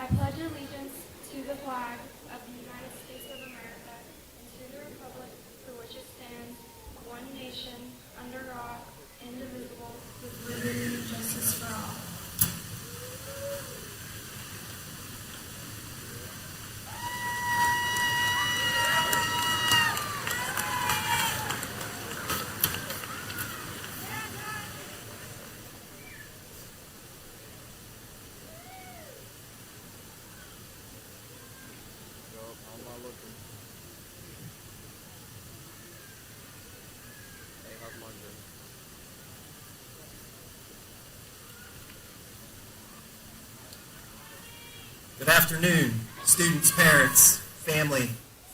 I pledge allegiance to the flag of the United States of America and to the republic for which it stands, one nation, under God, indivisible, with liberty and justice for all. Good afternoon, students, parents, family,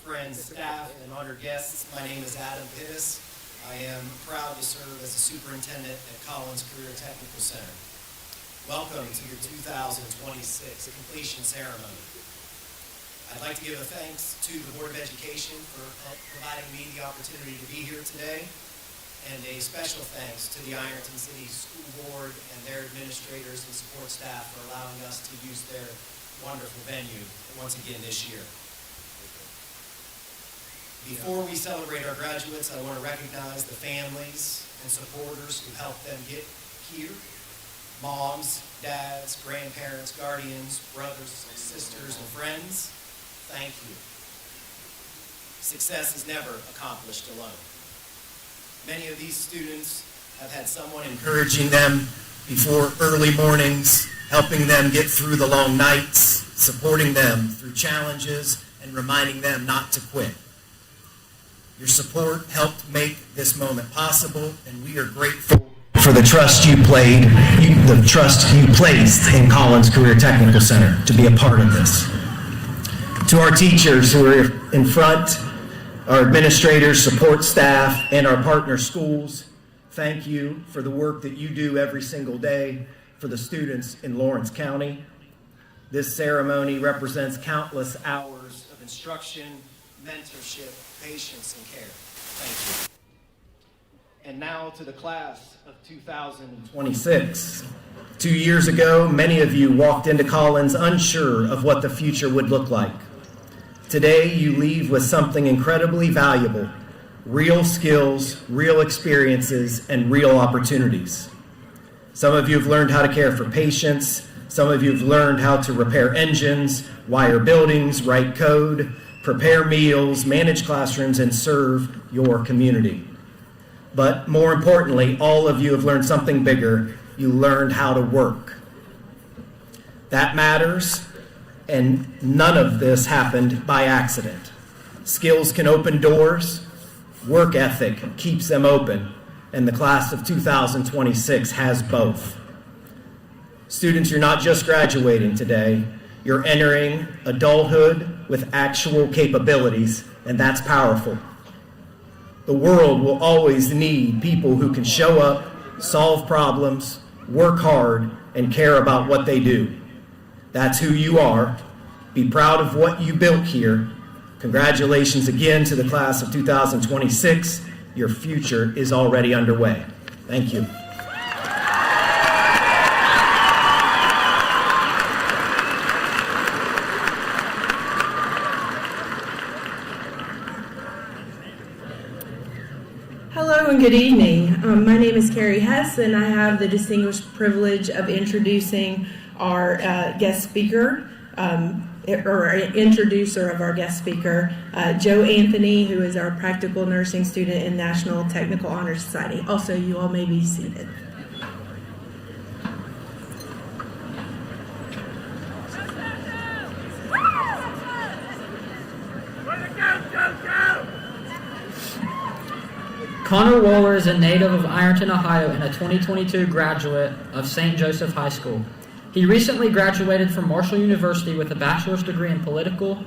friends, staff, and honored guests. My name is Adam Pittis. I am proud to serve as the superintendent at Collins Career Technical Center. Welcome to your 2026 completion ceremony. I'd like to give a thanks to the Board of Education for providing me the opportunity to be here today, and a special thanks to the Ironton City School Board and their administrators and support staff for allowing us to use their wonderful venue once again this year. Before we celebrate our graduates, I want to recognize the families and supporters who helped them get here. Moms, dads, grandparents, guardians, brothers, sisters, and friends, thank you. Success is never accomplished alone. Many of these students have had someone encouraging them before early mornings, helping them get through the long nights, supporting them through challenges, and reminding them not to quit. Your support helped make this moment possible, and we are grateful for the trust you placed in Collins Career Technical Center to be a part of this. To our teachers who are in front, our administrators, support staff, and our partner schools, thank you for the work that you do every single day for the students in Lawrence County. This ceremony represents countless hours of instruction, mentorship, patience, and care. Thank you. And now to the class of 2026. 2 years ago, many of you walked into Collins unsure of what the future would look like. Today, you leave with something incredibly valuable: real skills, real experiences, and real opportunities. Some of you have learned how to care for patients. Some of you have learned how to repair engines, wire buildings, write code, prepare meals, manage classrooms, and serve your community. But more importantly, all of you have learned something bigger. You learned how to work. That matters, and none of this happened by accident. Skills can open doors. Work ethic keeps them open. And the class of 2026 has both. Students, you're not just graduating today, you're entering adulthood with actual capabilities, and that's powerful. The world will always need people who can show up, solve problems, work hard, and care about what they do. That's who you are. Be proud of what you built here. Congratulations again to the class of 2026. Your future is already underway. Thank you. Hello and good evening. My name is Carrie Hess, and I have the distinguished privilege of introducing our guest speaker, or introducer of our guest speaker, Joe Anthony, who is our practical nursing student in National Technical Honor Society. Also, you all may be seated. Connor Waller is a native of Ironton, Ohio, and a 2022 graduate of St. Joseph High School. He recently graduated from Marshall University with a bachelor's degree in political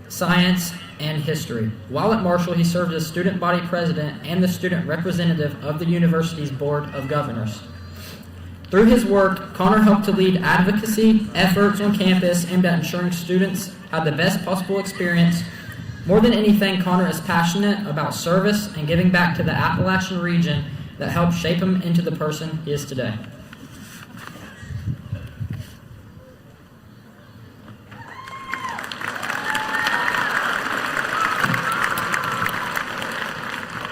science and history. While at Marshall, he served as student body president and the student representative of the university's board of governors. Through his work, Connor helped to lead advocacy efforts on campus aimed at ensuring students had the best possible experience. More than anything, Connor is passionate about service and giving back to the Appalachian region that helped shape him into the person he is today.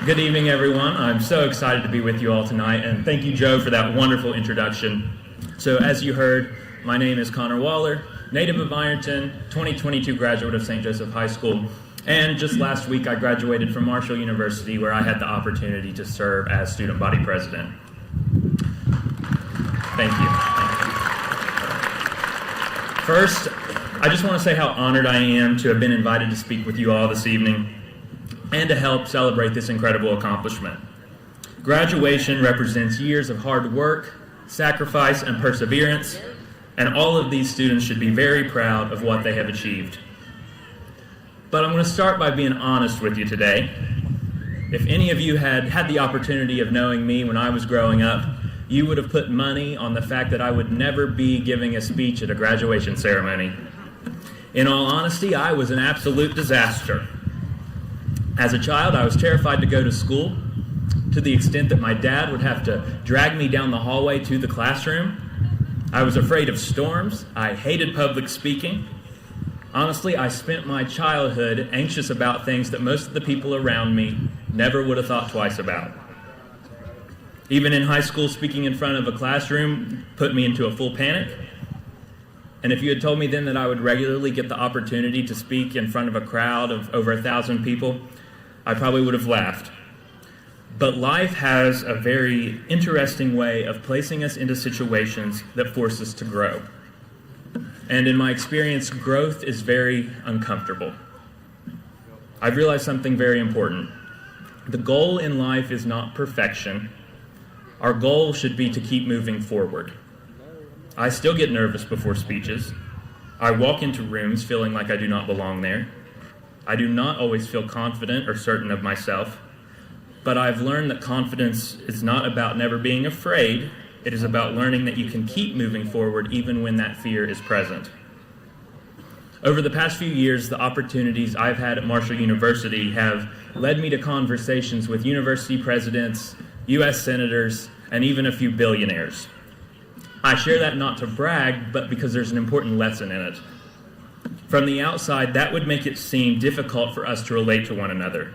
Good evening, everyone. I'm so excited to be with you all tonight, and thank you, Joe, for that wonderful introduction. So, as you heard, my name is Connor Waller, native of Ironton, 2022 graduate of St. Joseph High School, and just last week I graduated from Marshall University, where I had the opportunity to serve as student body president. Thank you. First, I just want to say how honored I am to have been invited to speak with you all this evening and to help celebrate this incredible accomplishment. Graduation represents years of hard work, sacrifice, and perseverance, and all of these students should be very proud of what they have achieved. But I'm going to start by being honest with you today. If any of you had had the opportunity of knowing me when I was growing up, you would have put money on the fact that I would never be giving a speech at a graduation ceremony. In all honesty, I was an absolute disaster. As a child, I was terrified to go to school, to the extent that my dad would have to drag me down the hallway to the classroom. I was afraid of storms. I hated public speaking. Honestly, I spent my childhood anxious about things that most of the people around me never would have thought twice about. Even in high school, speaking in front of a classroom put me into a full panic. And if you had told me then that I would regularly get the opportunity to speak in front of a crowd of over 1,000 people, I probably would have laughed. But life has a very interesting way of placing us into situations that force us to grow. And in my experience, growth is very uncomfortable. I've realized something very important. The goal in life is not perfection. Our goal should be to keep moving forward. I still get nervous before speeches. I walk into rooms feeling like I do not belong there. I do not always feel confident or certain of myself, but I've learned that confidence is not about never being afraid. It is about learning that you can keep moving forward even when that fear is present. Over the past few years, the opportunities I've had at Marshall University have led me to conversations with university presidents, U.S. senators, and even a few billionaires. I share that not to brag, but because there's an important lesson in it. From the outside, that would make it seem difficult for us to relate to one another.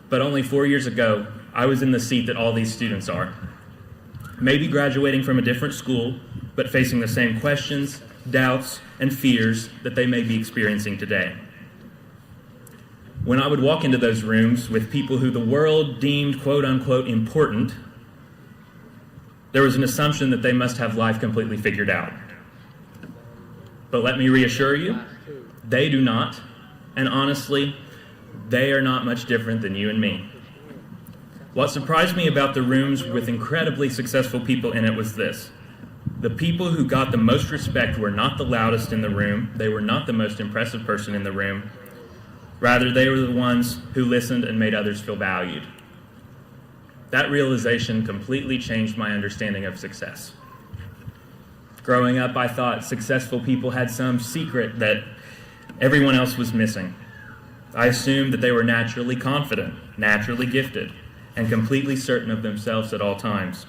But only 4 years ago, I was in the seat that all these students are. Maybe graduating from a different school, but facing the same questions, doubts, and fears that they may be experiencing today. When I would walk into those rooms with people who the world deemed quote-unquote important, there was an assumption that they must have life completely figured out. But let me reassure you, they do not, and honestly, they are not much different than you and me. What surprised me about the rooms with incredibly successful people in it was this. The people who got the most respect were not the loudest in the room, they were not the most impressive person in the room. Rather, they were the ones who listened and made others feel valued. That realization completely changed my understanding of success. Growing up, I thought successful people had some secret that everyone else was missing. I assumed that they were naturally confident, naturally gifted, and completely certain of themselves at all times.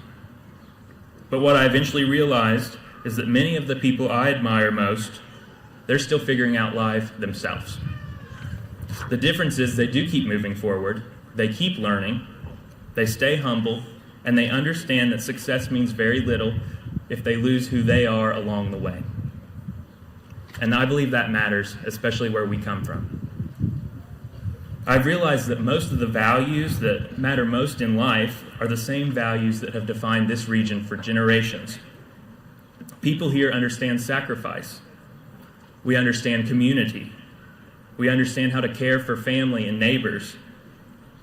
But what I eventually realized is that many of the people I admire most, they're still figuring out life themselves. The difference is they do keep moving forward, they keep learning, they stay humble, and they understand that success means very little if they lose who they are along the way. And I believe that matters, especially where we come from. I've realized that most of the values that matter most in life are the same values that have defined this region for generations. People here understand sacrifice. We understand community. We understand how to care for family and neighbors.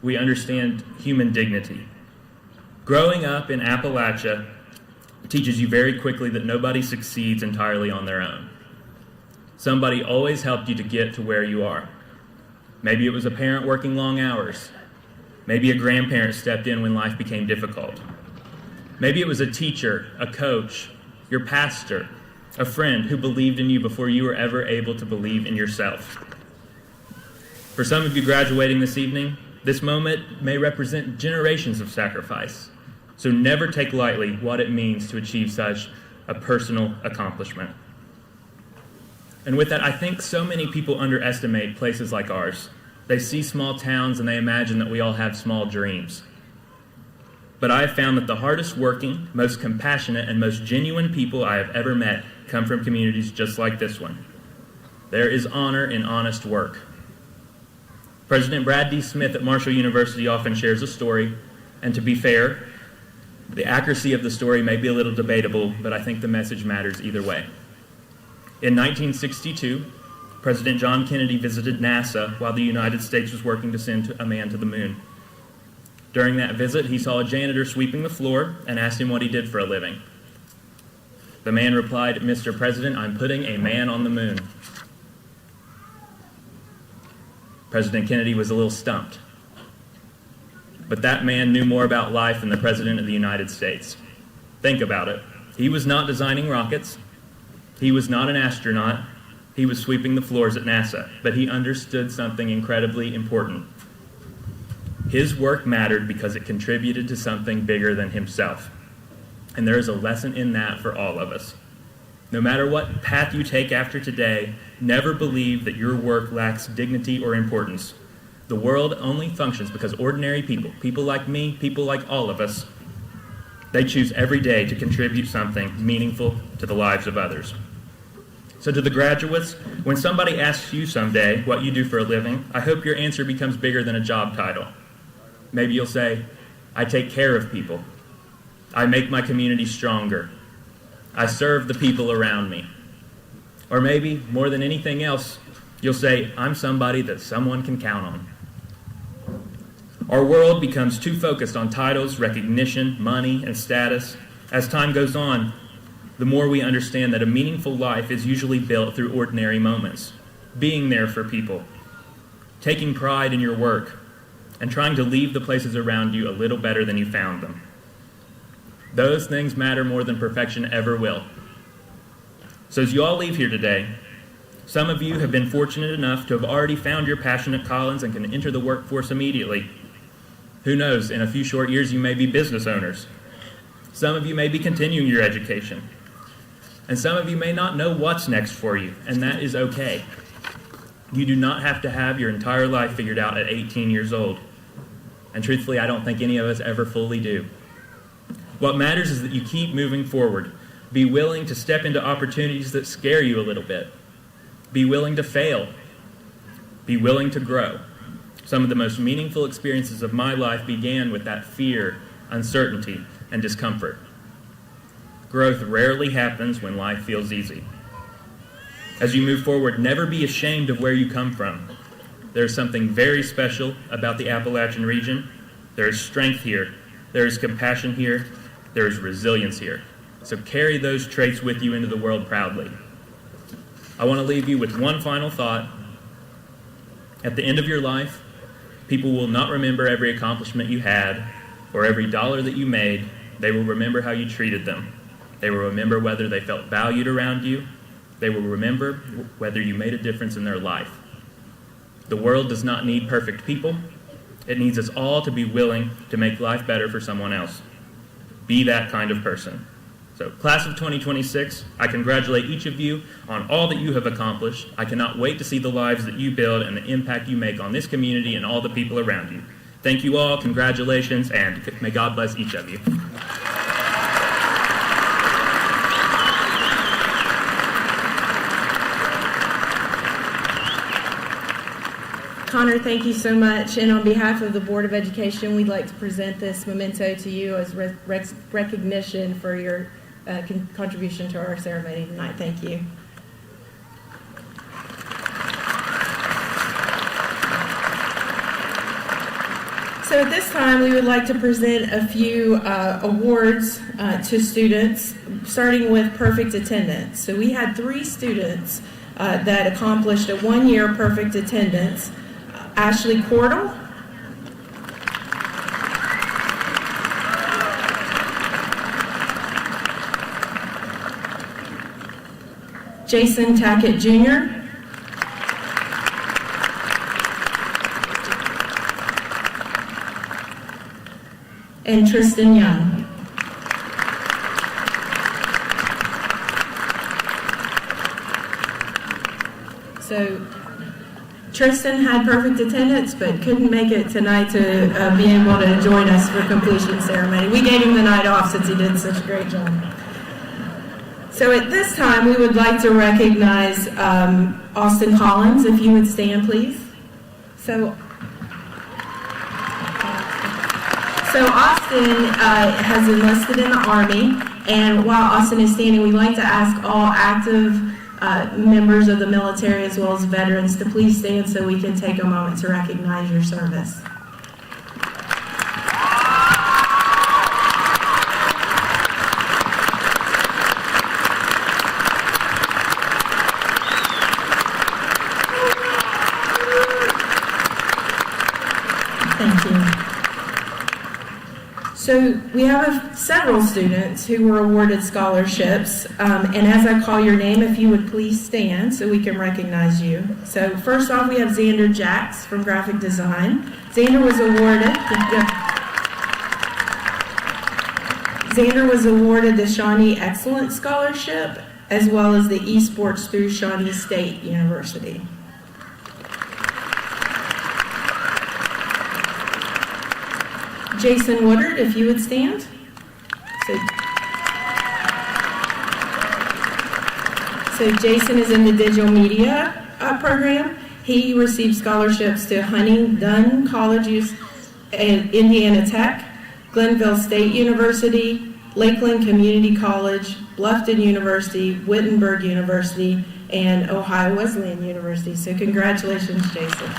We understand human dignity. Growing up in Appalachia teaches you very quickly that nobody succeeds entirely on their own. Somebody always helped you to get to where you are. Maybe it was a parent working long hours. Maybe a grandparent stepped in when life became difficult. Maybe it was a teacher, a coach, your pastor, a friend who believed in you before you were ever able to believe in yourself. For some of you graduating this evening, this moment may represent generations of sacrifice. So never take lightly what it means to achieve such a personal accomplishment. And with that, I think so many people underestimate places like ours. They see small towns and they imagine that we all have small dreams. But I have found that the hardest working, most compassionate, and most genuine people I have ever met come from communities just like this one. There is honor in honest work. President Brad D. Smith at Marshall University often shares a story, and to be fair, the accuracy of the story may be a little debatable, but I think the message matters either way. In 1962, President John Kennedy visited NASA while the United States was working to send a man to the moon. During that visit, he saw a janitor sweeping the floor and asked him what he did for a living. The man replied, "Mr. President, I'm putting a man on the moon." President Kennedy was a little stumped. But that man knew more about life than the President of the United States. Think about it. He was not designing rockets. He was not an astronaut. He was sweeping the floors at NASA. But he understood something incredibly important. His work mattered because it contributed to something bigger than himself. And there is a lesson in that for all of us. No matter what path you take after today, never believe that your work lacks dignity or importance. The world only functions because ordinary people, people like me, people like all of us, they choose every day to contribute something meaningful to the lives of others. So to the graduates, when somebody asks you someday what you do for a living, I hope your answer becomes bigger than a job title. Maybe you'll say, I take care of people. I make my community stronger. I serve the people around me. Or maybe, more than anything else, you'll say, I'm somebody that someone can count on. Our world becomes too focused on titles, recognition, money, and status. As time goes on, the more we understand that a meaningful life is usually built through ordinary moments. Being there for people, taking pride in your work, and trying to leave the places around you a little better than you found them. Those things matter more than perfection ever will. So as you all leave here today, some of you have been fortunate enough to have already found your passion at Collins and can enter the workforce immediately. Who knows, in a few short years you may be business owners. Some of you may be continuing your education. And some of you may not know what's next for you, and that is okay. You do not have to have your entire life figured out at 18 years old. And truthfully, I don't think any of us ever fully do. What matters is that you keep moving forward. Be willing to step into opportunities that scare you a little bit. Be willing to fail. Be willing to grow. Some of the most meaningful experiences of my life began with that fear, uncertainty, and discomfort. Growth rarely happens when life feels easy. As you move forward, never be ashamed of where you come from. There's something very special about the Appalachian region. There is strength here. There is compassion here. There is resilience here. So carry those traits with you into the world proudly. I want to leave you with one final thought. At the end of your life, people will not remember every accomplishment you had or every dollar that you made. They will remember how you treated them. They will remember whether they felt valued around you. They will remember whether you made a difference in their life. The world does not need perfect people. It needs us all to be willing to make life better for someone else. Be that kind of person. So, class of 2026, I congratulate each of you on all that you have accomplished. I cannot wait to see the lives that you build and the impact you make on this community and all the people around you. Thank you all, congratulations, and may God bless each of you. Connor, thank you so much. And on behalf of the Board of Education, we'd like to present this memento to you as recognition for your contribution to our ceremony tonight. Thank you. So at this time, we would like to present a few awards to students, starting with perfect attendance. So we had 3 students that accomplished a 1-year perfect attendance. Ashley Cordell, Jason Tackett Jr., and Tristan Young. So Tristan had perfect attendance, but couldn't make it tonight to be able to join us for completion ceremony. We gave him the night off since he did such a great job. So at this time, we would like to recognize Austin Collins, if you would stand, please. So Austin has enlisted in the Army, and while Austin is standing, we'd like to ask all active members of the military as well as veterans to please stand so we can take a moment to recognize your service. Thank you. So we have several students who were awarded scholarships, and as I call your name, if you would please stand so we can recognize you. So first off, we have Xander Jacks from graphic design. Xander was awarded the Shawnee Excellence Scholarship as well as the Esports through Shawnee State University. Jason Woodard, if you would stand. So Jason is in the digital media program. He received scholarships to Huntingdon College, Indiana Tech, Glenville State University, Lakeland Community College, Bluffton University, Wittenberg University, and Ohio Wesleyan University. So congratulations, Jason.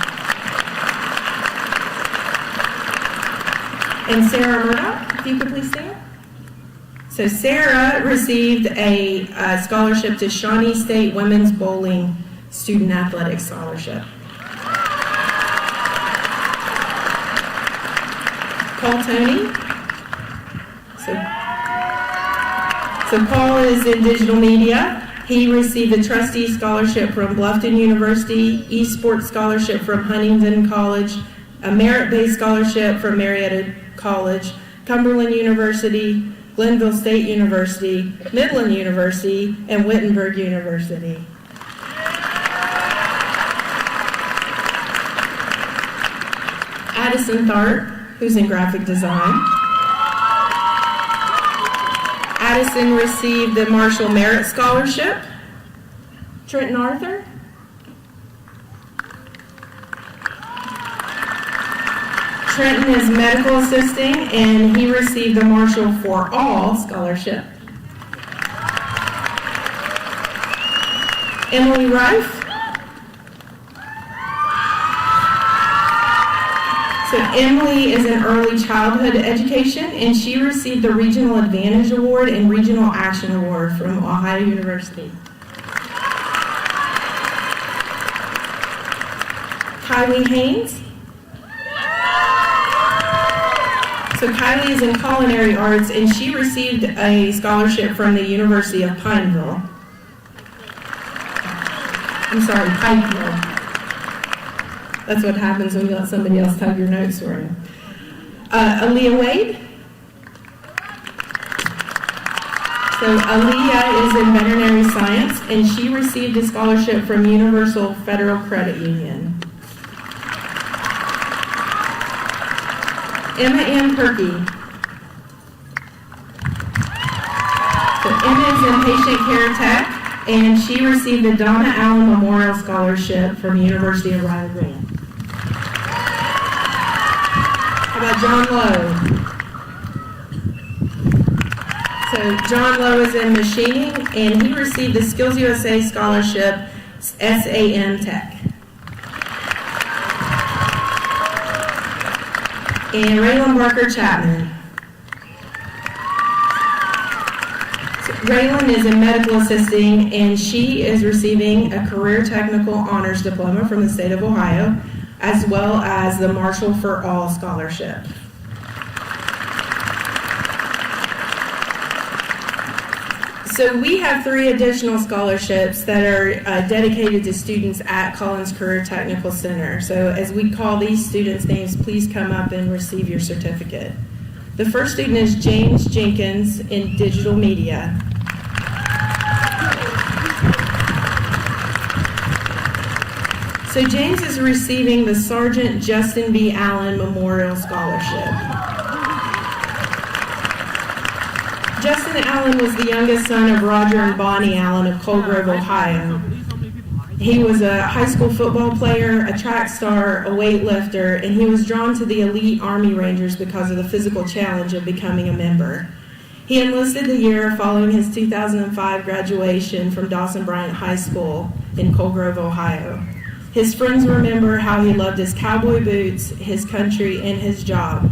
And Sarah Murdoch, if you could please stand. So Sarah received a scholarship to Shawnee State Women's Bowling Student Athletics Scholarship. Paul Tony. So Paul is in digital media. He received a trustee scholarship from Bluffton University, Esports scholarship from Huntingdon College, a merit-based scholarship from Marietta College, Cumberland University, Glenville State University, Midland University, and Wittenberg University. Addison Tharp, who's in graphic design. Addison received the Marshall Merit Scholarship. Trenton Arthur. Trenton is medical assisting, and he received the Marshall for All Scholarship. Emily Rife. So Emily is in early childhood education, and she received the Regional Advantage Award and Regional Action Award from Ohio University. Kylie Haynes. So Kylie is in culinary arts, and she received a scholarship from the University of Pikeville. That's what happens when you let somebody else type your notes for you. Aaliyah Wade. So Aaliyah is in veterinary science, and she received a scholarship from Universal Federal Credit Union. Emma Ann Perky. So Emma is in patient care tech, and she received the Donna Allen Memorial Scholarship from the University of Riley Green. How about John Lowe? So John Lowe is in machining, and he received the Skills USA Scholarship, SAM Tech. And Raylan Barker Chapman. So Raylan is in medical assisting, and she is receiving a Career Technical Honors Diploma from the state of Ohio, as well as the Marshall for All Scholarship. So we have 3 additional scholarships that are dedicated to students at Collins Career Technical Center. So as we call these students' names, please come up and receive your certificate. The first student is James Jenkins in digital media. So So James is receiving the Sergeant Justin B. Allen Memorial Scholarship. Justin Allen was the youngest son of Roger and Bonnie Allen of Cold Grove, Ohio. He was a high school football player, a track star, a weightlifter, and he was drawn to the elite Army Rangers because of the physical challenge of becoming a member. He enlisted the year following his 2005 graduation from Dawson Bryant High School in Cold Grove, Ohio. His friends remember how he loved his cowboy boots, his country, and his job.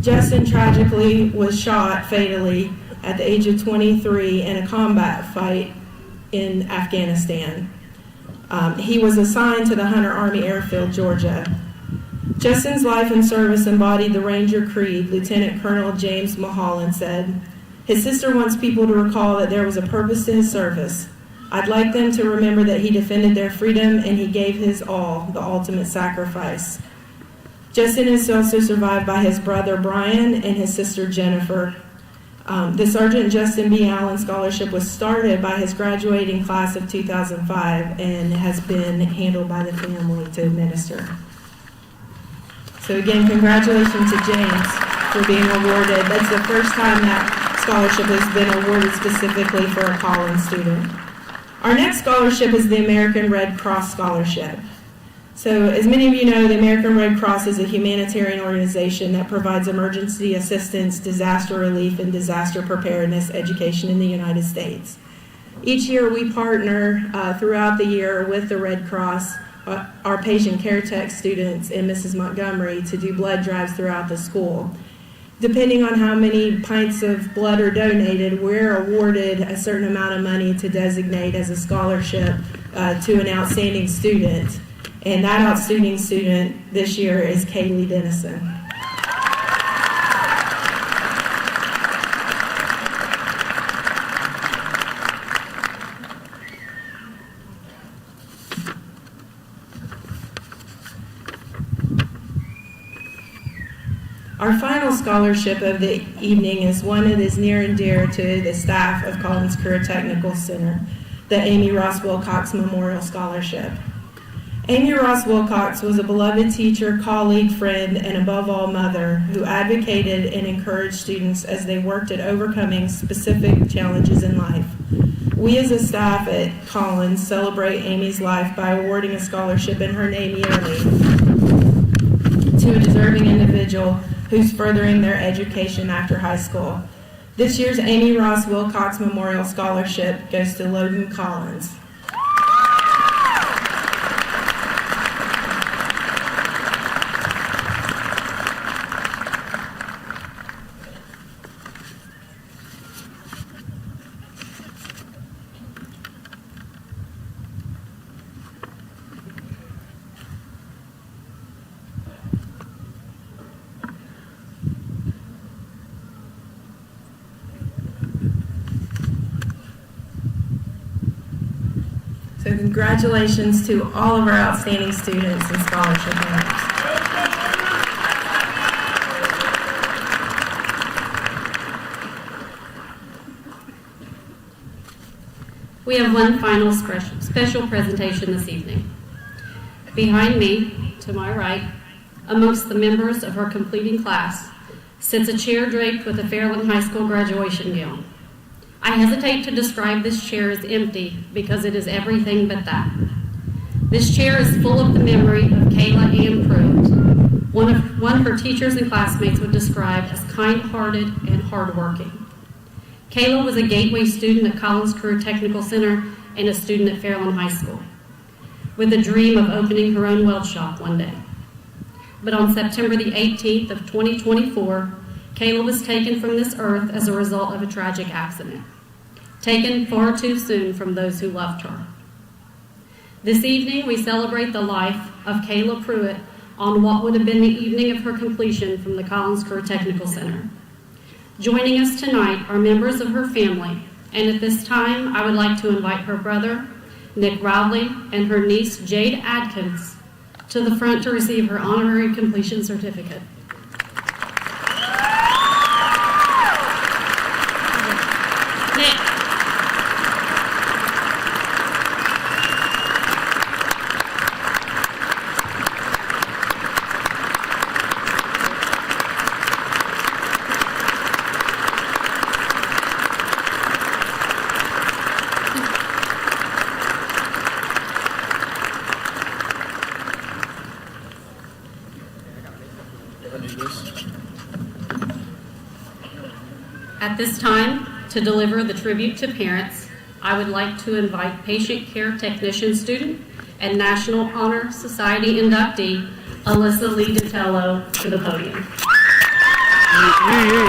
Justin tragically was shot fatally at the age of 23 in a combat fight in Afghanistan. He was assigned to the Hunter Army Airfield, Georgia. Justin's life and service embodied the Ranger Creed, Lieutenant Colonel James Mulholland said. His sister wants people to recall that there was a purpose to his service. I'd like them to remember that he defended their freedom and he gave his all, the ultimate sacrifice. Justin is also survived by his brother Brian and his sister Jennifer. The Sergeant Justin B. Allen Scholarship was started by his graduating class of 2005 and has been handled by the family to administer. So again, congratulations to James for being awarded. That's the first time that scholarship has been awarded specifically for a Collins student. Our next scholarship is the American Red Cross Scholarship. So as many of you know, the American Red Cross is a humanitarian organization that provides emergency assistance, disaster relief, and disaster preparedness education in the United States. Each year we partner throughout the year with the Red Cross, our patient care tech students in Mrs. Montgomery, to do blood drives throughout the school. Depending on how many pints of blood are donated, we're awarded a certain amount of money to designate as a scholarship to an outstanding student. And that outstanding student this year is Kaylee Dennison. Our final scholarship of the evening is one that is near and dear to the staff of Collins Career Technical Center, the Amy Ross Wilcox Memorial Scholarship. Amy Ross Wilcox was a beloved teacher, colleague, friend, and above all mother who advocated and encouraged students as they worked at overcoming specific challenges in life. We as a staff at Collins celebrate Amy's life by awarding a scholarship in her name yearly to a deserving individual who's furthering their education after high school. This year's Amy Ross Wilcox Memorial Scholarship goes to Logan Collins. So congratulations to all of our outstanding students and scholarship winners. We have one final special presentation this evening. Behind me, to my right, amongst the members of her completing class, sits a chair draped with a Fairland High School graduation gown. I hesitate to describe this chair as empty because it is everything but that. This chair is full of the memory of Kayla Ann Pruitt, one her teachers and classmates would describe as kind-hearted and hardworking. Kayla was a gateway student at Collins Career Technical Center and a student at Fairland High School, with a dream of opening her own weld shop one day. But on September the 18th of 2024, Kayla was taken from this earth as a result of a tragic accident, taken far too soon from those who loved her. This evening, we celebrate the life of Kayla Pruitt on what would have been the evening of her completion from the Collins Career Technical Center. Joining us tonight are members of her family, and at this time, I would like to invite her brother, Nick Rowley, and her niece, Jade Adkins, to the front to receive her honorary completion certificate. At this time, to deliver the tribute to parents, I would like to invite patient care technician student and National Honor Society inductee, Alyssa Lee Ditello, to the podium.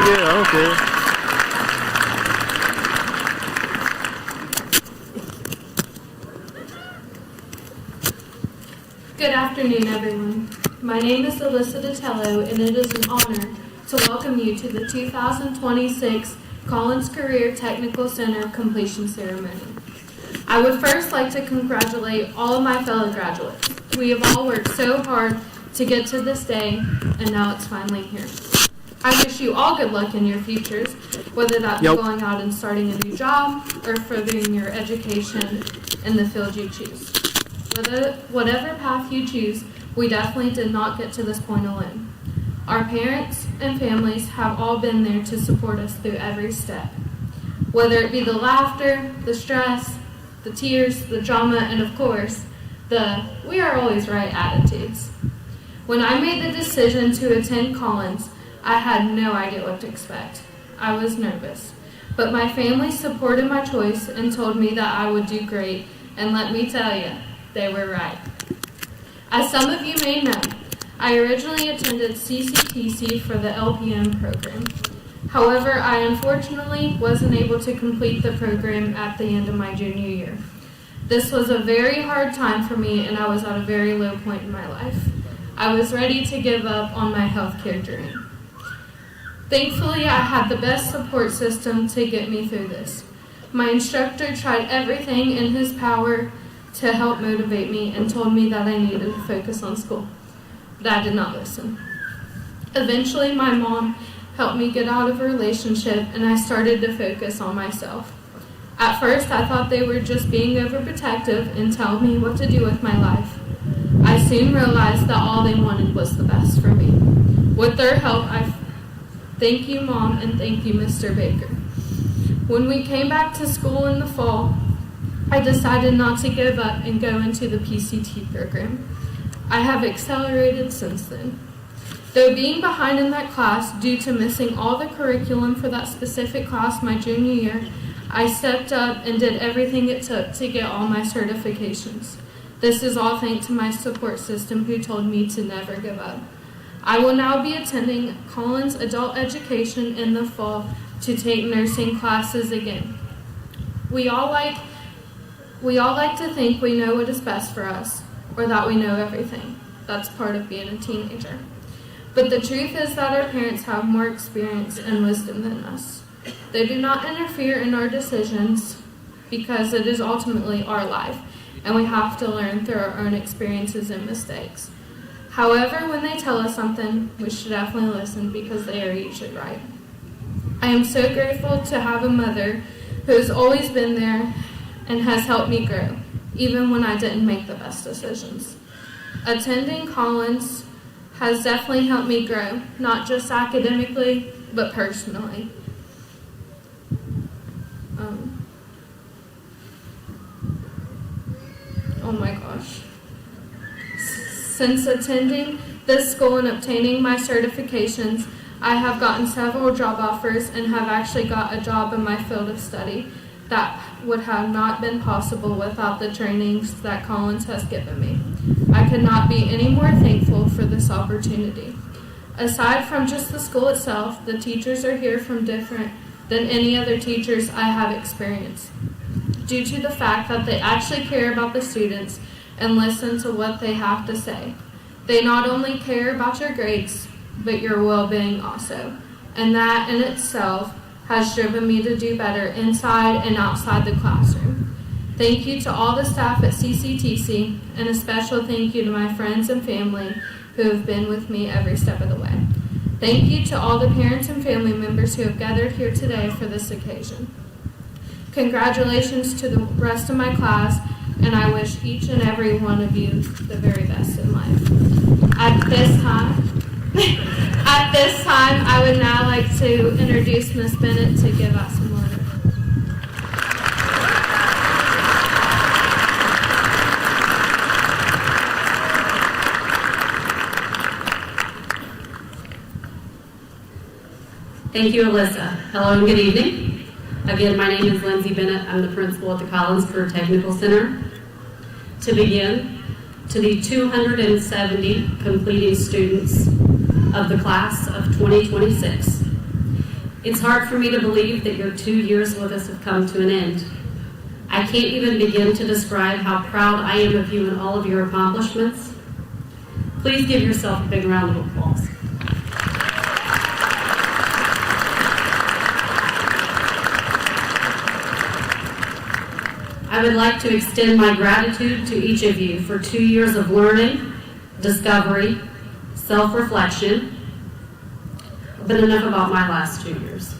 Yeah, okay. Good afternoon, everyone. My name is Alyssa Ditello, and it is an honor to welcome you to the 2026 Collins Career Technical Center completion ceremony. I would first like to congratulate all of my fellow graduates. We have all worked so hard to get to this day, and now it's finally here. I wish you all good luck in your futures, whether that be going out and starting a new job or furthering your education in the field you choose. Whatever path you choose, we definitely did not get to this point alone. Our parents and families have all been there to support us through every step. Whether it be the laughter, the stress, the tears, the drama, and of course, the "we are always right" attitudes. When I made the decision to attend Collins, I had no idea what to expect. I was nervous, but my family supported my choice and told me that I would do great, and let me tell you, they were right. As some of you may know, I originally attended CCTC for the LPN program. However, I unfortunately wasn't able to complete the program at the end of my junior year. This was a very hard time for me, and I was at a very low point in my life. I was ready to give up on my healthcare dream. Thankfully, I had the best support system to get me through this. My instructor tried everything in his power to help motivate me and told me that I needed to focus on school. But I did not listen. Eventually, my mom helped me get out of a relationship, and I started to focus on myself. At first, I thought they were just being overprotective and telling me what to do with my life. I soon realized that all they wanted was the best for me. With their help, thank you, Mom, and thank you, Mr. Baker. When we came back to school in the fall, I decided not to give up and go into the PCT program. I have accelerated since then. Though being behind in that class due to missing all the curriculum for that specific class my junior year, I stepped up and did everything it took to get all my certifications. This is all thanks to my support system who told me to never give up. I will now be attending Collins Adult Education in the fall to take nursing classes again. We all like to think we know what is best for us, or that we know everything. That's part of being a teenager. But the truth is that our parents have more experience and wisdom than us. They do not interfere in our decisions because it is ultimately our life, and we have to learn through our own experiences and mistakes. However, when they tell us something, we should definitely listen because they are usually right. I am so grateful to have a mother who has always been there and has helped me grow, even when I didn't make the best decisions. Attending Collins has definitely helped me grow, not just academically, but personally. Oh my gosh. Since attending this school and obtaining my certifications, I have gotten several job offers and have actually got a job in my field of study that would have not been possible without the trainings that Collins has given me. I could not be any more thankful for this opportunity. Aside from just the school itself, the teachers are here from different than any other teachers I have experienced, due to the fact that they actually care about the students and listen to what they have to say. They not only care about your grades, but your well-being also, and that in itself has driven me to do better inside and outside the classroom. Thank you to all the staff at CCTC, and a special thank you to my friends and family who have been with me every step of the way. Thank you to all the parents and family members who have gathered here today for this occasion. Congratulations to the rest of my class, and I wish each and every one of you the very best in life. At this time, I would now like to introduce Ms. Bennett to give us some order. Thank you, Alyssa. Hello and good evening. Again, my name is Lindsay Bennett. I'm the principal at the Collins Career Technical Center. To begin, to the 270 completing students of the class of 2026, it's hard for me to believe that your 2 years with us have come to an end. I can't even begin to describe how proud I am of you and all of your accomplishments. Please give yourself a big round of applause. I would like to extend my gratitude to each of you for 2 years of learning, discovery, self-reflection. But enough about my last 2 years.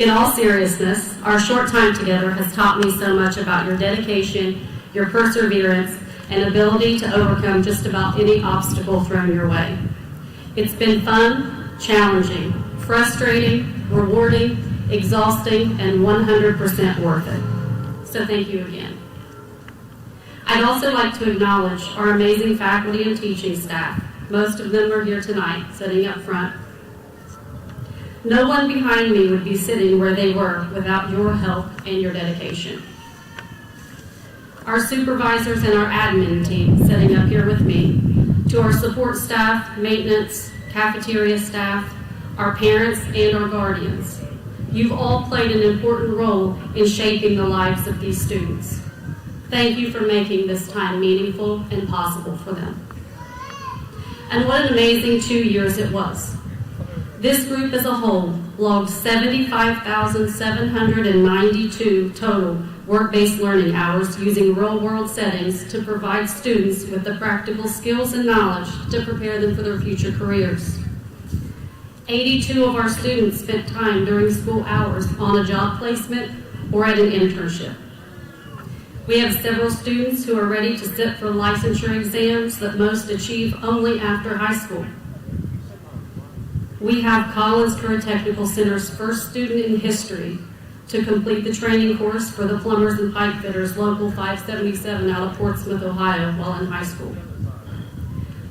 In all seriousness, our short time together has taught me so much about your dedication, your perseverance, and ability to overcome just about any obstacle thrown your way. It's been fun, challenging, frustrating, rewarding, exhausting, and 100% worth it. So thank you again. I'd also like to acknowledge our amazing faculty and teaching staff. Most of them are here tonight, sitting up front. No one behind me would be sitting where they were without your help and your dedication. Our supervisors and our admin team sitting up here with me, to our support staff, maintenance, cafeteria staff, our parents, and our guardians. You've all played an important role in shaping the lives of these students. Thank you for making this time meaningful and possible for them. And what an amazing 2 years it was. This group as a whole logged 75,792 total work-based learning hours using real-world settings to provide students with the practical skills and knowledge to prepare them for their future careers. 82 of our students spent time during school hours on a job placement or at an internship. We have several students who are ready to sit for licensure exams that most achieve only after high school. We have Collins Career Technical Center's first student in history to complete the training course for the plumbers and pipe fitters local 577 out of Portsmouth, Ohio, while in high school.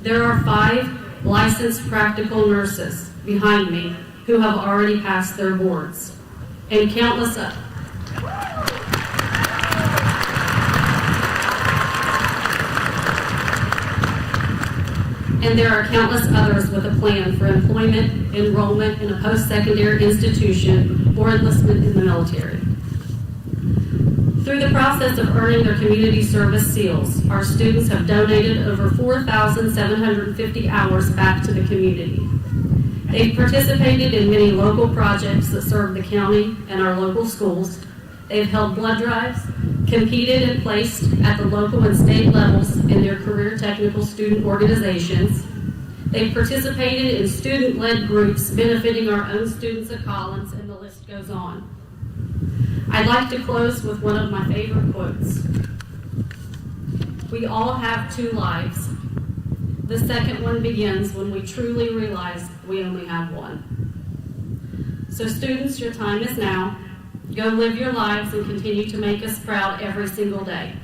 There are 5 licensed practical nurses behind me who have already passed their boards, and countless others. And there are countless others with a plan for employment, enrollment in a post-secondary institution, or enlistment in the military. Through the process of earning their community service seals, our students have donated over 4,750 hours back to the community. They've participated in many local projects that serve the county and our local schools. They've held blood drives, competed and placed at the local and state levels in their career technical student organizations. They've participated in student-led groups benefiting our own students at Collins, and the list goes on. I'd like to close with one of my favorite quotes. We all have 2 lives. The second one begins when we truly realize we only have one. So students, your time is now. Go live your lives and continue to make us proud every single day.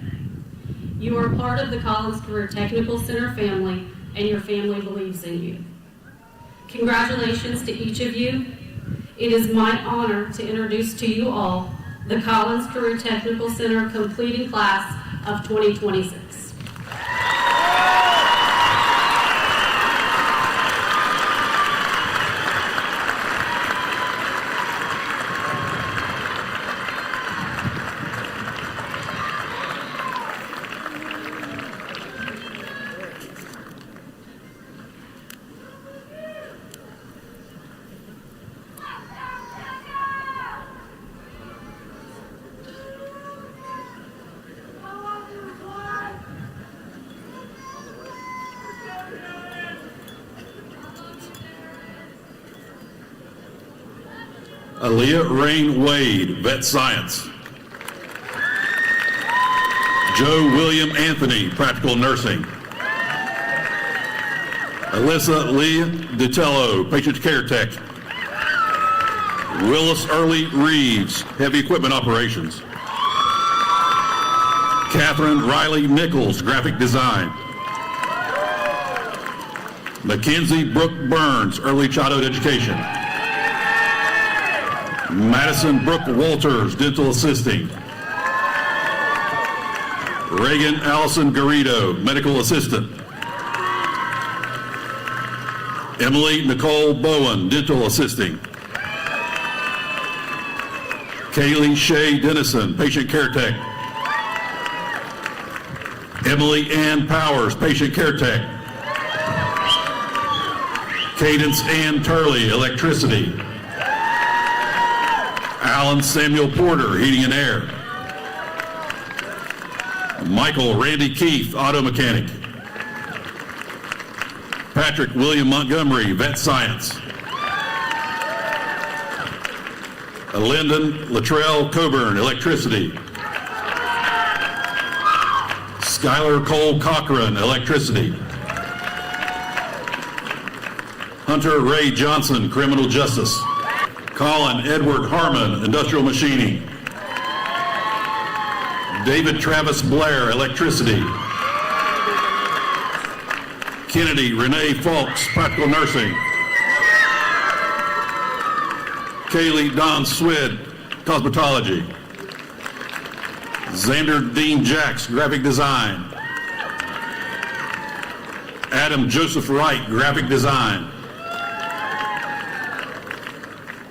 You are part of the Collins Career Technical Center family, and your family believes in you. Congratulations to each of you. It is my honor to introduce to you all the Collins Career Technical Center completing class of 2026. Aaliyah Rain Wade, Vet Science. Joe William Anthony, Practical Nursing. Alyssa Lee DeTello, Patient Care Tech. Willis Early Reeves, Heavy Equipment Operations. Catherine Riley Nichols, Graphic Design. Mackenzie Brooke Burns, Early Childhood Education. Madison Brooke Walters, dental assisting. Reagan Allison Garrido, medical assistant. Emily Nicole Bowen, dental assisting. Kaylee Shea Dennison, patient care tech. Emily Ann Powers, patient care tech. Cadence Ann Turley, electricity. Alan Samuel Porter, heating and air. Michael Randy Keith, auto mechanic. Patrick William Montgomery, vet science. Lyndon Latrell Coburn, electricity. Skylar Cole Cochran, electricity. Hunter Ray Johnson, criminal justice. Colin Edward Harmon, industrial machining. David Travis Blair, electricity. Kennedy Renee Falks, practical nursing. Kaylee Don Swed, cosmetology. Xander Dean Jacks, graphic design. Adam Joseph Wright, graphic design.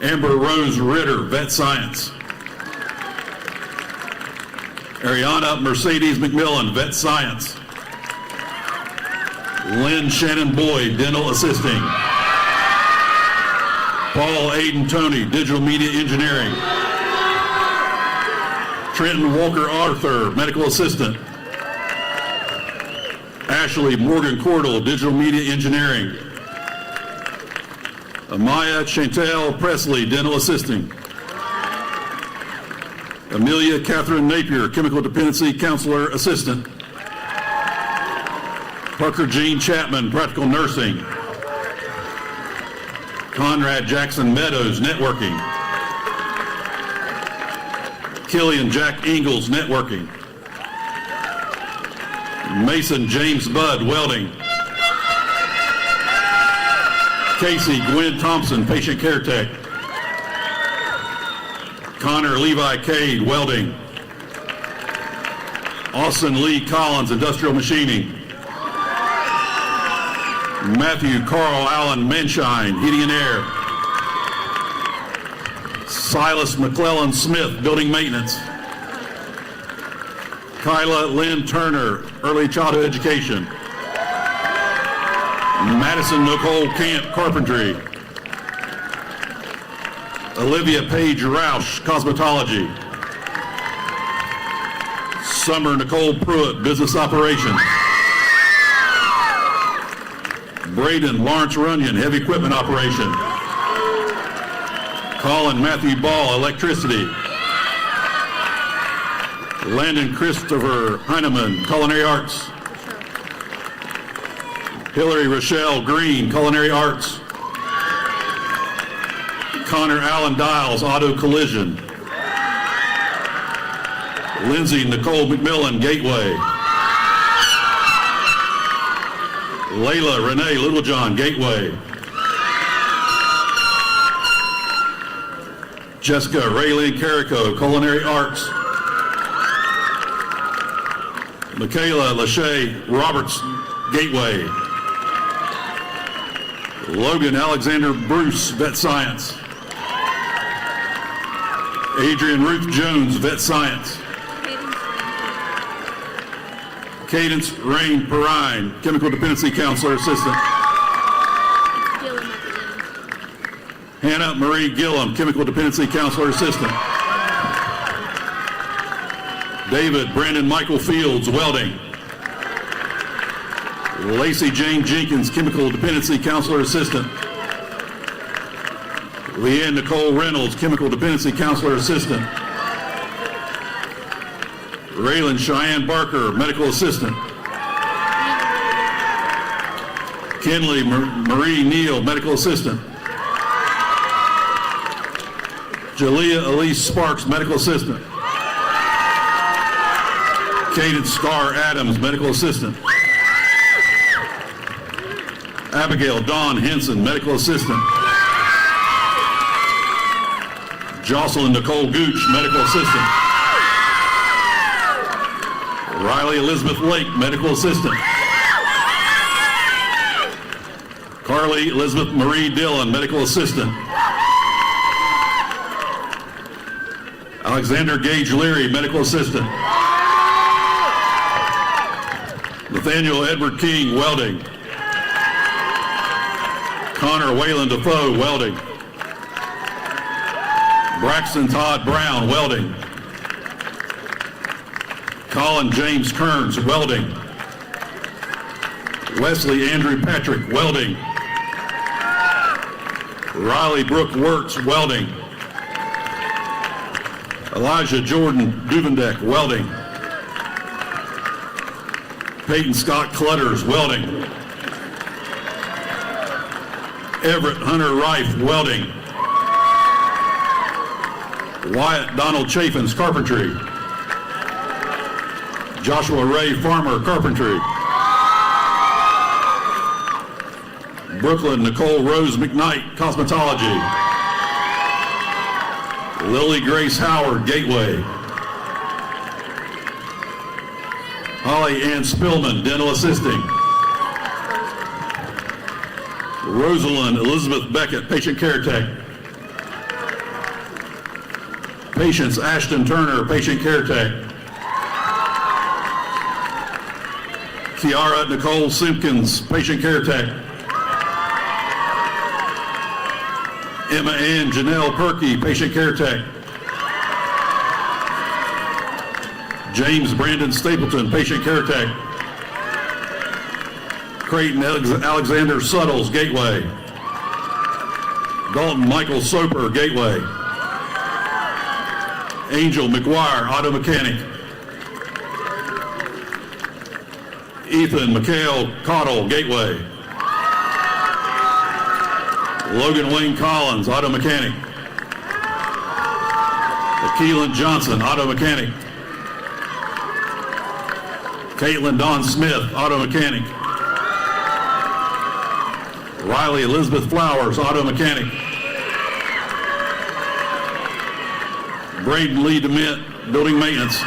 Amber Rose Ritter, vet science. Ariana Mercedes McMillan, vet science. Lynn Shannon Boyd, dental assisting. Paul Aiden Tony, digital media engineering. Trenton Walker Arthur, medical assistant. Ashley Morgan Cordell, digital media engineering. Amaya Chantel Presley, dental assisting. Amelia Catherine Napier, chemical dependency counselor assistant. Parker Jean Chapman, practical nursing. Conrad Jackson Meadows, networking. Killian Jack Ingalls, networking. Mason James Budd, welding. Casey Gwen Thompson, patient care tech. Connor Levi Cade, welding. Austin Lee Collins, industrial machining. Matthew Carl Allen Menshine, heating and air. Silas McClellan Smith, building maintenance. Kyla Lynn Turner, early childhood education. Madison Nicole Camp, carpentry. Olivia Paige Roush, cosmetology. Summer Nicole Pruitt, business operations. Braden Lawrence Runyon, heavy equipment operation. Colin Matthew Ball, electricity. Landon Christopher Heineman, culinary arts. Hillary Rochelle Green, culinary arts. Connor Allen Dials, auto collision. Lindsay Nicole McMillan, gateway. Layla Renee Littlejohn, gateway. Jessica Raylene Carrico, culinary arts. Michaela Lachey Roberts, gateway. Logan Alexander Bruce, vet science. Adrian Ruth Jones, vet science. Cadence Rain Perrine, chemical dependency counselor assistant. Hannah Marie Gillum, chemical dependency counselor assistant. David Brandon Michael Fields, welding. Lacey Jane Jenkins, chemical dependency counselor assistant. Leanne Nicole Reynolds, chemical dependency counselor assistant. Raylan Cheyenne Barker, medical assistant. Kenley Marie Neal, medical assistant. Jalea Elise Sparks, medical assistant. Cadence Star Adams, medical assistant. Abigail Dawn Henson, medical assistant. Jocelyn Nicole Gooch, medical assistant. Riley Elizabeth Lake, medical assistant. Carly Elizabeth Marie Dillon, medical assistant. Alexander Gage Leary, medical assistant. Nathaniel Edward King, welding. Connor Wayland Defoe, welding. Braxton Todd Brown, welding. Colin James Kearns, welding. Wesley Andrew Patrick, welding. Riley Brooke Wirtz, welding. Elijah Jordan Duvendek, welding. Peyton Scott Clutters, welding. Everett Hunter Rife, welding. Wyatt Donald Chaffins, carpentry. Joshua Ray Farmer, carpentry. Brooklyn Nicole Rose McKnight, cosmetology. Lily Grace Howard, gateway. Holly Ann Spillman, dental assisting. Rosalind Elizabeth Beckett, patient care tech. Patience Ashton Turner, patient care tech. Kiara Nicole Simpkins, patient care tech. Emma Ann Janelle Perkey, patient care tech. James Brandon Stapleton, patient care tech. Creighton Alexander Suttles, gateway. Dalton Michael Soper, gateway. Angel McGuire, auto mechanic. Ethan McHale Cottle, gateway. Logan Wayne Collins, auto mechanic. Keelan Johnson, auto mechanic. Caitlin Dawn Smith, auto mechanic. Riley Elizabeth Flowers, auto mechanic. Braden Lee DeMint, building maintenance.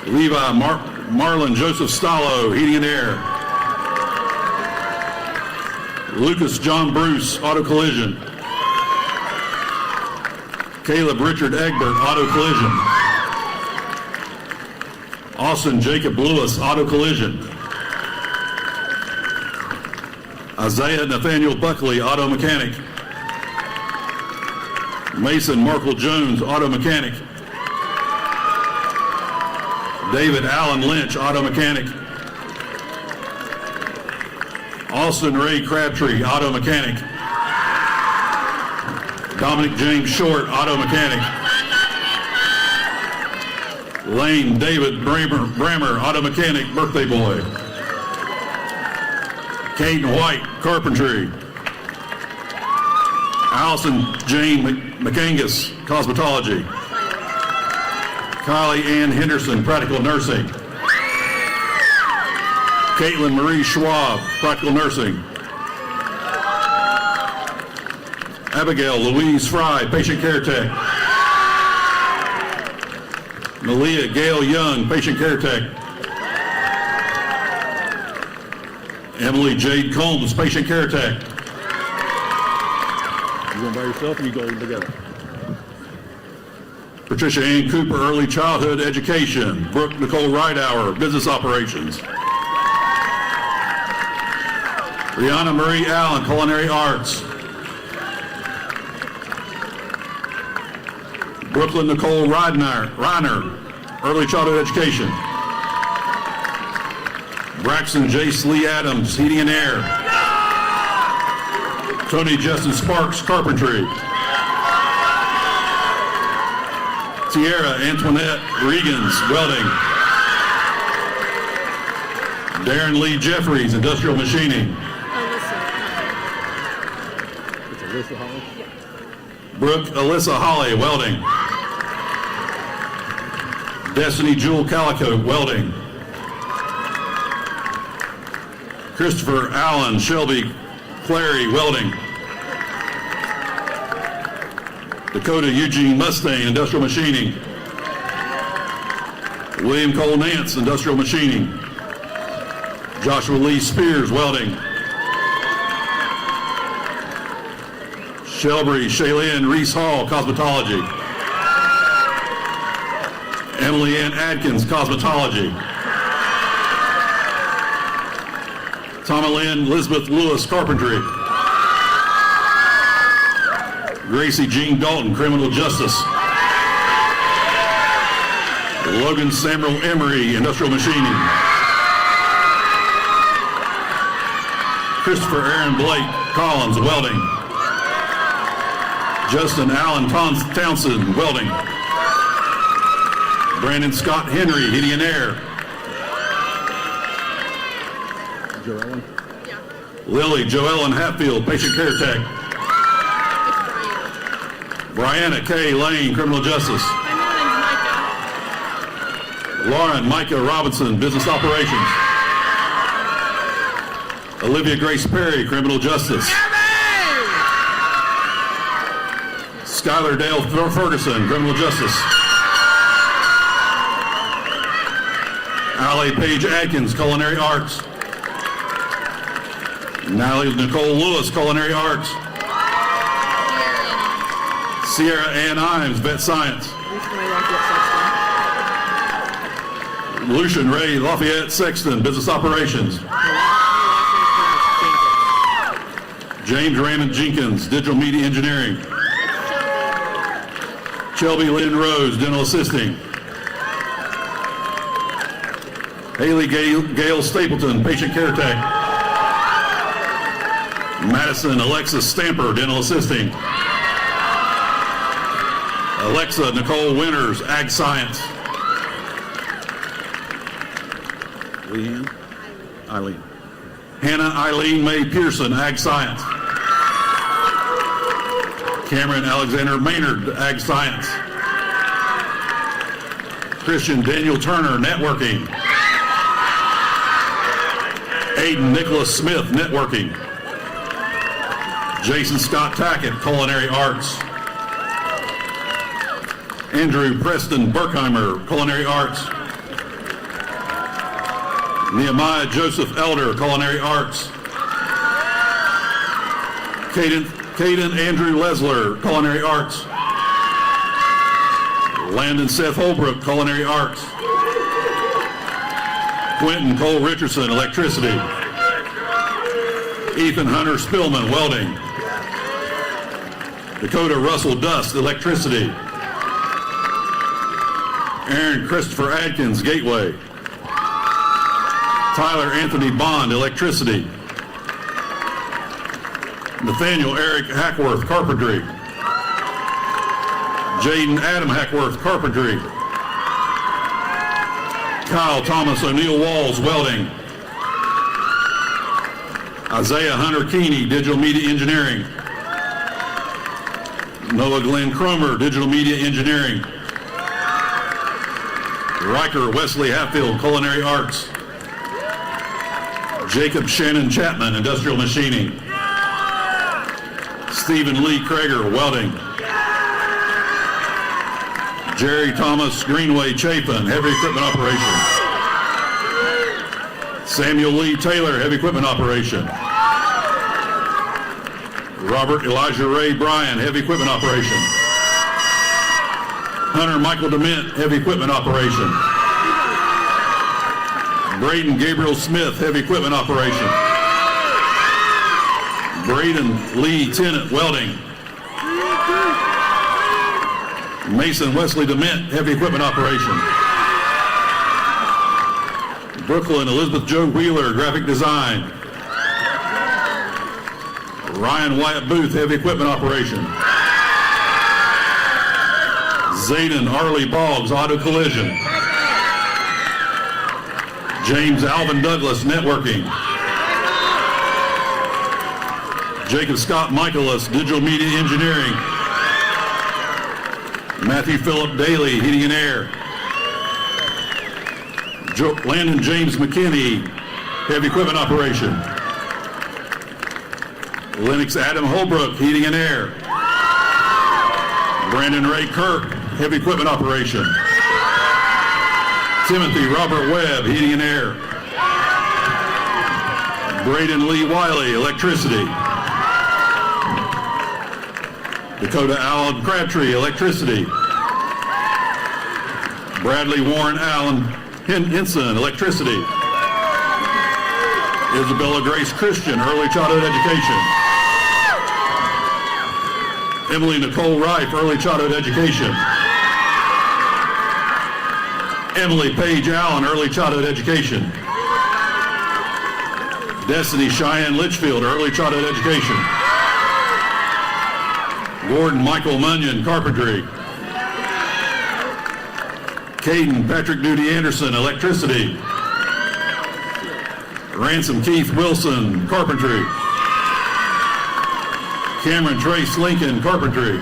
Levi Marlon Joseph Stallo, heating and air. Lucas John Bruce, auto collision. Caleb Richard Egbert, auto collision. Austin Jacob Lewis, auto collision. Isaiah Nathaniel Buckley, auto mechanic. Mason Markle Jones, auto mechanic. David Allen Lynch, auto mechanic. Austin Ray Crabtree, auto mechanic. Dominic James Short, auto mechanic. Lane David Brammer, auto mechanic, birthday boy. Caden White, carpentry. Allison Jane McAngus, cosmetology. Kylie Ann Henderson, practical nursing. Caitlin Marie Schwab, practical nursing. Abigail Louise Fry, patient care tech. Malia Gail Young, patient care tech. Emily Jade Combs, patient care tech. You going by yourself or you going together? Patricia Ann Cooper, early childhood education. Brooke Nicole Ridehour, business operations. Brianna Marie Allen, culinary arts. Brooklyn Nicole Reiner, early childhood education. Braxton Jace Lee Adams, heating and air. Tony Justin Sparks, carpentry. Tierra Antoinette Regans, welding. Darren Lee Jeffries, industrial machining. Brooke Alyssa Holly, welding. Destiny Jewel Calico, welding. Christopher Allen Shelby Clary, welding. Dakota Eugene Mustang, Industrial Machining. William Cole Nance, Industrial Machining. Joshua Lee Spears, Welding. Shelby Shaylin Reese Hall, Cosmetology. Emily Ann Adkins, Cosmetology. Tama Lynn Elizabeth Lewis, Carpentry. Gracie Jean Dalton, Criminal Justice. Logan Samuel Emery, Industrial Machining. Christopher Aaron Blake, Collins, Welding. Justin Allen Townsend, Welding. Brandon Scott Henry, Heating and Air. Joellen? Yeah. Lily Joellen Hatfield, Patient Care Tech. Brianna K. Lane, Criminal Justice. Lauren Micah Robinson, Business Operations. Olivia Grace Perry, Criminal Justice. Skylar Dale Ferguson, Criminal Justice. Allie Paige Adkins, Culinary Arts. Natalie Nicole Lewis, Culinary Arts. Sierra Ann Imes, Vet Science. Lucian Ray Lafayette Sexton, Business Operations. James Raymond Jenkins, Digital Media Engineering. Shelby Lynn Rose, Dental Assisting. Haley Gail Stapleton, Patient Care Tech. Madison Alexis Stamper, Dental Assisting. Alexa Nicole Winters, Ag Science. Leanne? Eileen. Hannah Eileen May Pearson, Ag Science. Cameron Alexander Maynard, Ag Science. Christian Daniel Turner, Networking. Aiden Nicholas Smith, Networking. Jason Scott Tackett, Culinary Arts. Andrew Preston Burkheimer, Culinary Arts. Nehemiah Joseph Elder, Culinary Arts. Caden Andrew Lesler, Culinary Arts. Landon Seth Holbrook, Culinary Arts. Quentin Cole Richardson, Electricity. Ethan Hunter Spillman, Welding. Dakota Russell Dust, Electricity. Aaron Christopher Adkins, Gateway. Tyler Anthony Bond, Electricity. Nathaniel Eric Hackworth, Carpentry. Jaden Adam Hackworth, Carpentry. Kyle Thomas O'Neill Walls, Welding. Isaiah Hunter Keeney, Digital Media Engineering. Noah Glenn Cromer, Digital Media Engineering. Riker Wesley Hatfield, Culinary Arts. Jacob Shannon Chapman, Industrial Machining. Stephen Lee Krager, Welding. Jerry Thomas Greenway Chapin, Heavy Equipment Operation. Samuel Lee Taylor, Heavy Equipment Operation. Robert Elijah Ray Bryan, Heavy Equipment Operation. Hunter Michael DeMint, Heavy Equipment Operation. Braden Gabriel Smith, Heavy Equipment Operation. Braden Lee Tennant, Welding. Mason Wesley DeMint, Heavy Equipment Operation. Brooklyn Elizabeth Joe Wheeler, Graphic Design. Ryan Wyatt Booth, Heavy Equipment Operation. Zayden Arlie Boggs, Auto Collision. James Alvin Douglas, Networking. Jacob Scott Michaelis, Digital Media Engineering. Matthew Phillip Daly, Heating and Air. Landon James McKinney, Heavy Equipment Operation. Lennox Adam Holbrook, Heating and Air. Brandon Ray Kirk, heavy equipment operation. Timothy Robert Webb, heating and air. Braden Lee Wiley, electricity. Dakota Allen Crabtree, electricity. Bradley Warren Allen Henson, electricity. Isabella Grace Christian, early childhood education. Emily Nicole Rife, early childhood education. Emily Paige Allen, early childhood education. Destiny Cheyenne Litchfield, early childhood education. Gordon Michael Munyon, carpentry. Caden Patrick Duty Anderson, electricity. Ransom Keith Wilson, carpentry. Cameron Trace Lincoln, carpentry.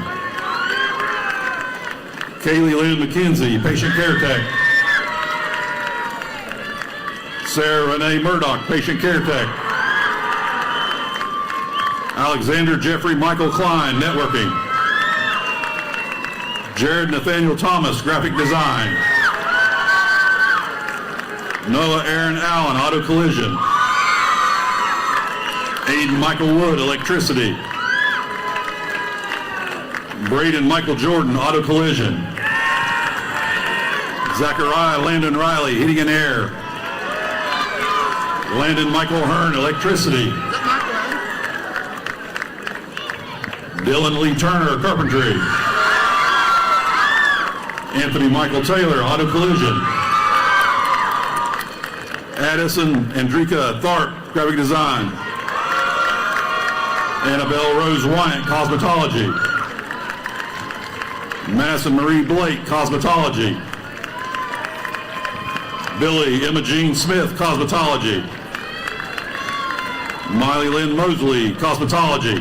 Kaylee Lynn McKenzie, patient care tech. Sarah Renee Murdoch, patient care tech. Alexander Jeffrey Michael Klein, networking. Jared Nathaniel Thomas, graphic design. Noah Aaron Allen, auto collision. Aiden Michael Wood, electricity. Braden Michael Jordan, auto collision. Zachariah Landon Riley, heating and air. Landon Michael Hearn, electricity. Dylan Lee Turner, carpentry. Anthony Michael Taylor, auto collision. Addison Andrika Tharp, graphic design. Annabelle Rose Wyatt, cosmetology. Madison Marie Blake, cosmetology. Billy Emma Jean Smith, cosmetology. Miley Lynn Mosley, cosmetology.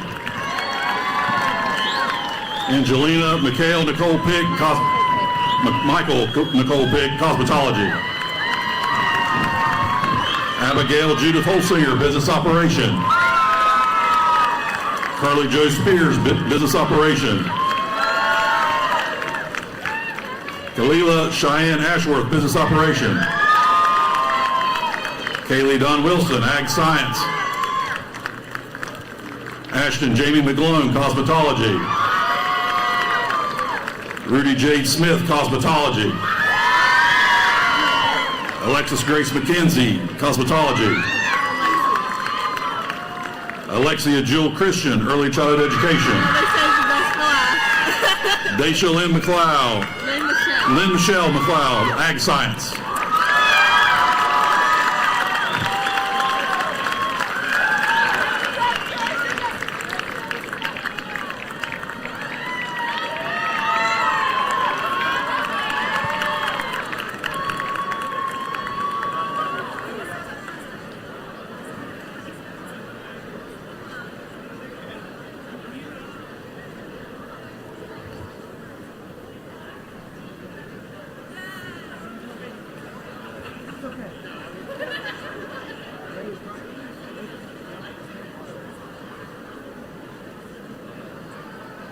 Angelina Mikhail Nicole Pig, Michael Nicole Pig, cosmetology. Abigail Judith Holsinger, business operation. Carly Jo Spears, business operation. Kalila Cheyenne Ashworth, business operation. Kaylee Don Wilson, ag science. Ashton Jamie McGlone, cosmetology. Rudy Jade Smith, cosmetology. Alexis Grace McKenzie, cosmetology. Alexia Jewel Christian, early childhood education. Daisha Lynn McLeod. Lynn Michelle McLeod, ag science.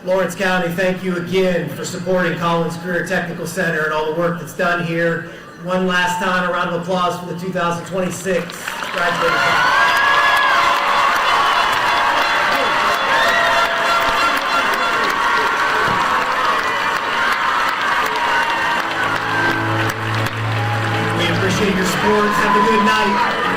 Lawrence County, thank you again for supporting Collins Career Technical Center and all the work that's done here. One last time, a round of applause for the 2026 graduating class. We appreciate your support. Have a good night.